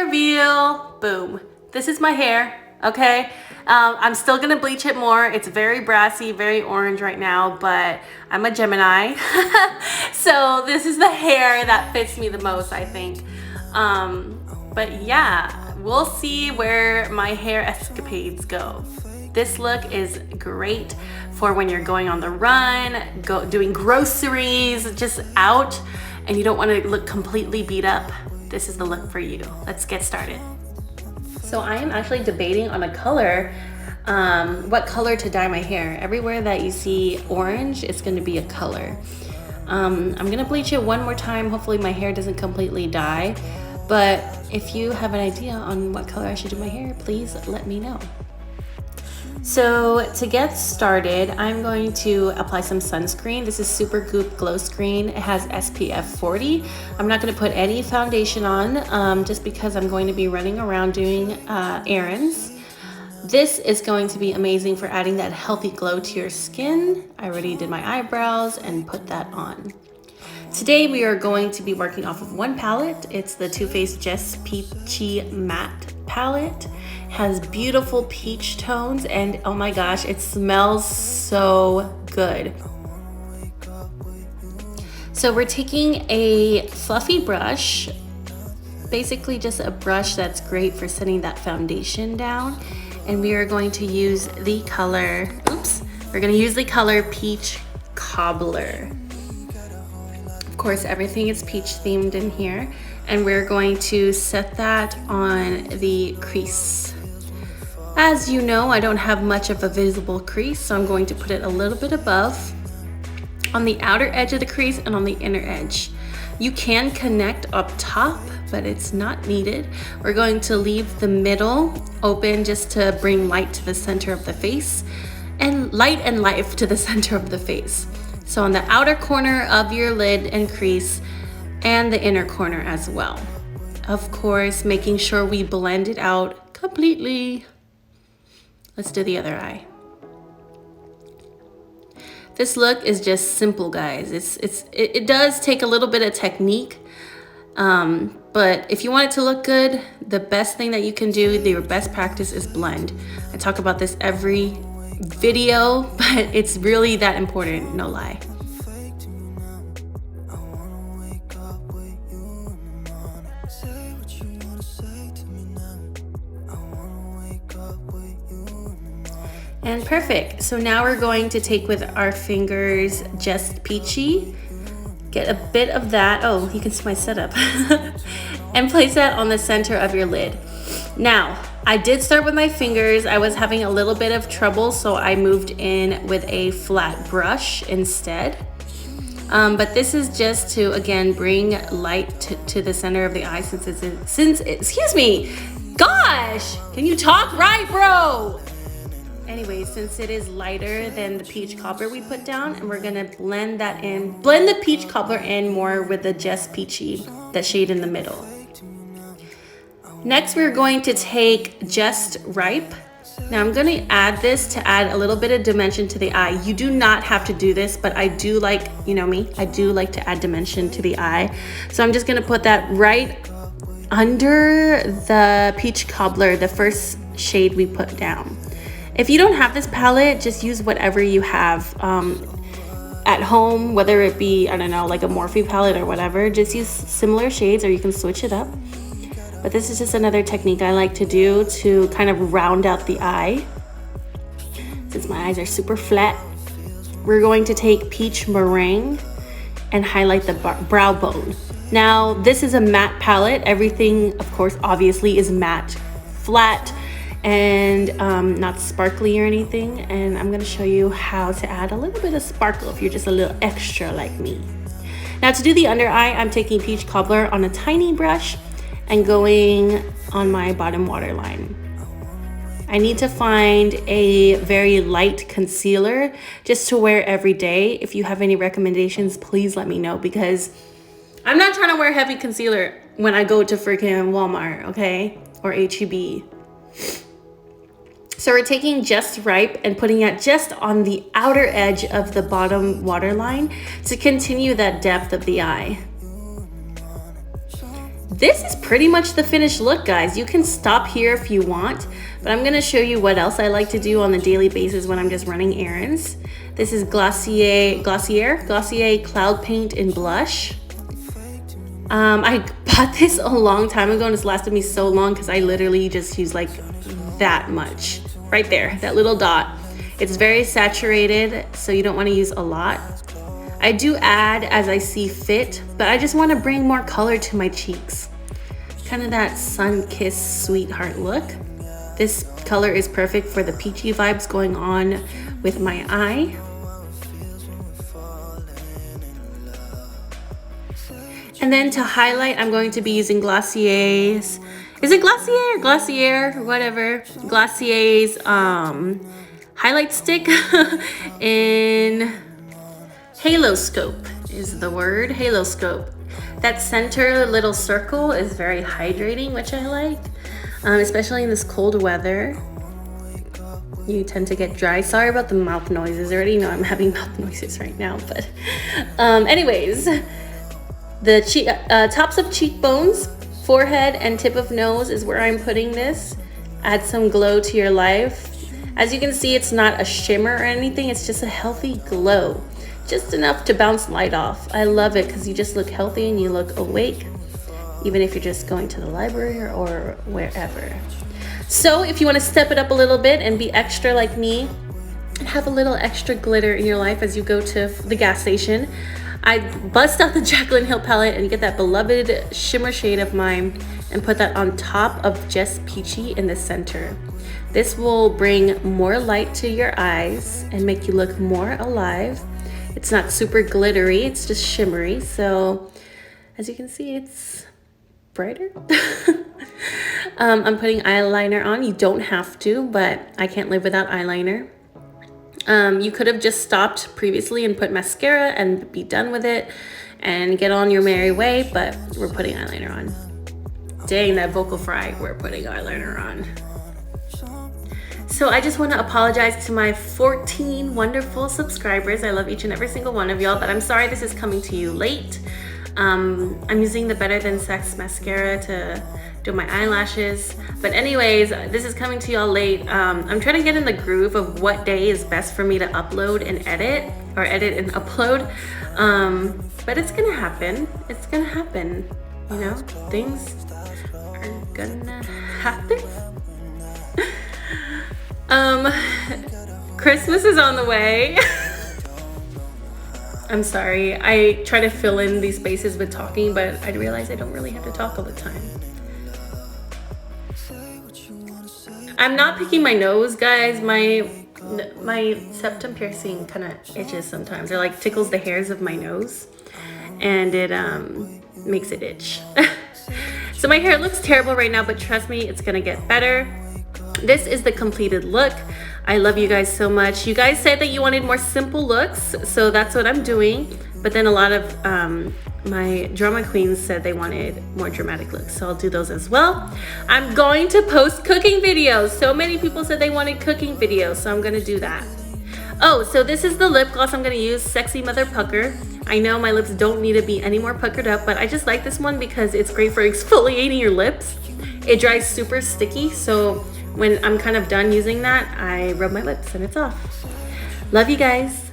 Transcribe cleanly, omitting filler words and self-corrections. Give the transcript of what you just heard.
reveal. Boom. This is my hair, okay? I'm still gonna bleach it more. It's very brassy, very orange right now, but I'm a Gemini. So this is the hair that fits me the most, I think. But yeah, we'll see where my hair escapades go. This look is great for when you're going on the run, doing groceries, just out, and you don't want to look completely beat up. This is the look for you. Let's get started. So I am actually debating on a color, what color to dye my hair. Everywhere that you see orange, it's going to be a color. I'm going to bleach it one more time. Hopefully my hair doesn't completely dye. But if you have an idea on what color I should do my hair, please let me know. So to get started, I'm going to apply some sunscreen. This is Super Goop Glow Screen. It has SPF 40. I'm not going to put any foundation on just because I'm going to be running around doing errands. This is going to be amazing for adding that healthy glow to your skin. I already did my eyebrows and put that on. Today we are going to be working off of one palette. It's the Too Faced Just Peachy Matte palette. It has beautiful peach tones and oh my gosh, it smells so good. So we're taking a fluffy brush, basically just a brush that's great for setting that foundation down. And we are going to use the color, we're gonna use the color Peach Cobbler. Of course, everything is peach themed in here, and we're going to set that on the crease. As you know, I don't have much of a visible crease, so I'm going to put it a little bit above, on the outer edge of the crease and on the inner edge. You can connect up top, but it's not needed. We're going to leave the middle open just to bring light to the center of the face, and light and life to the center of the face. So on the outer corner of your lid and crease, and the inner corner as well. Of course, making sure we blend it out completely. Let's do the other eye. This look is just simple, guys. It does take a little bit of technique, but if you want it to look good, the best thing that you can do, your best practice is blend. I talk about this every video, but it's really that important, no lie. And perfect. So now we're going to take with our fingers Just Peachy, get a bit of that, oh, you can see my setup, and place that on the center of your lid. Now, I did start with my fingers. I was having a little bit of trouble, so I moved in with a flat brush instead. But this is just to, again, bring light to the center of the eye excuse me, gosh, can you talk right, bro? Anyway, since it is lighter than the peach cobbler we put down, and we're gonna blend that in, blend the peach cobbler in more with the Just Peachy, that shade in the middle. Next, we're going to take Just Ripe. Now I'm gonna add this to add a little bit of dimension to the eye. You do not have to do this, but I do like, you know me, I do like to add dimension to the eye. So I'm just gonna put that right under the peach cobbler, the first shade we put down. If you don't have this palette, just use whatever you have at home, whether it be, I don't know, like a Morphe palette or whatever. Just use similar shades, or you can switch it up. But this is just another technique I like to do to kind of round out the eye. Since my eyes are super flat, we're going to take Peach Meringue and highlight the brow bone. Now, this is a matte palette. Everything, of course, obviously is matte, flat, and not sparkly or anything. And I'm gonna show you how to add a little bit of sparkle if you're just a little extra like me. Now, to do the under eye, I'm taking Peach Cobbler on a tiny brush and going on my bottom waterline. I need to find a very light concealer just to wear every day. If you have any recommendations, please let me know, because I'm not trying to wear heavy concealer when I go to freaking Walmart, okay? Or H-E-B. So we're taking Just Ripe and putting it just on the outer edge of the bottom waterline to continue that depth of the eye. this is pretty much the finished look, guys. You can stop here if you want, but I'm gonna show you what else I like to do on the daily basis when I'm just running errands. This is Glossier Cloud Paint in Blush. I bought this a long time ago and it's lasted me so long because I literally just use like that much. Right there, that little dot. It's very saturated, so you don't want to use a lot. I do add as I see fit, but I just want to bring more color to my cheeks. Kind of that sun-kissed sweetheart look. This color is perfect for the peachy vibes going on with my eye. And then to highlight, I'm going to be using Glossier's, is it Glossier or Glossier, whatever, Glossier's highlight stick in Halo Scope is the word, Halo Scope. That center little circle is very hydrating, which I like, especially in this cold weather. You tend to get dry. Sorry about the mouth noises. I already know I'm having mouth noises right now, but anyways, the tops of cheekbones, forehead, and tip of nose is where I'm putting this. Add some glow to your life. As you can see, it's not a shimmer or anything. It's just a healthy glow. Just enough to bounce light off. I love it because you just look healthy and you look awake, even if you're just going to the library or wherever. So if you want to step it up a little bit and be extra like me and have a little extra glitter in your life as you go to the gas station, I bust out the Jaclyn Hill palette and get that beloved shimmer shade of mine and put that on top of Just Peachy in the center. This will bring more light to your eyes and make you look more alive. It's not super glittery, it's just shimmery. So as you can see, it's brighter. I'm putting eyeliner on. You don't have to, but I can't live without eyeliner. You could have just stopped previously and put mascara and be done with it and get on your merry way, but we're putting eyeliner on. Dang, that vocal fry, we're putting eyeliner on. So I just want to apologize to my 14 wonderful subscribers. I love each and every single one of y'all, but I'm sorry this is coming to you late. I'm using the Better Than Sex mascara to do my eyelashes. But anyways, this is coming to y'all late. I'm trying to get in the groove of what day is best for me to upload and edit, or edit and upload. But it's gonna happen. It's gonna happen. You know, things are gonna happen. Christmas is on the way. I'm sorry, I try to fill in these spaces with talking, but I realize I don't really have to talk all the time. I'm not picking my nose, guys. My septum piercing kind of itches sometimes, or like tickles the hairs of my nose, and it makes it itch. So my hair looks terrible right now, but trust me, it's gonna get better. This is the completed look. I love you guys so much. You guys said that you wanted more simple looks, so that's what I'm doing. But then a lot of my drama queens said they wanted more dramatic looks, so I'll do those as well. I'm going to post cooking videos. So many people said they wanted cooking videos, so I'm gonna do that. Oh, so this is the lip gloss I'm gonna use, Sexy Mother Pucker. I know my lips don't need to be any more puckered up, but I just like this one because it's great for exfoliating your lips. It dries super sticky, so when I'm kind of done using that, I rub my lips and it's off. Love you guys.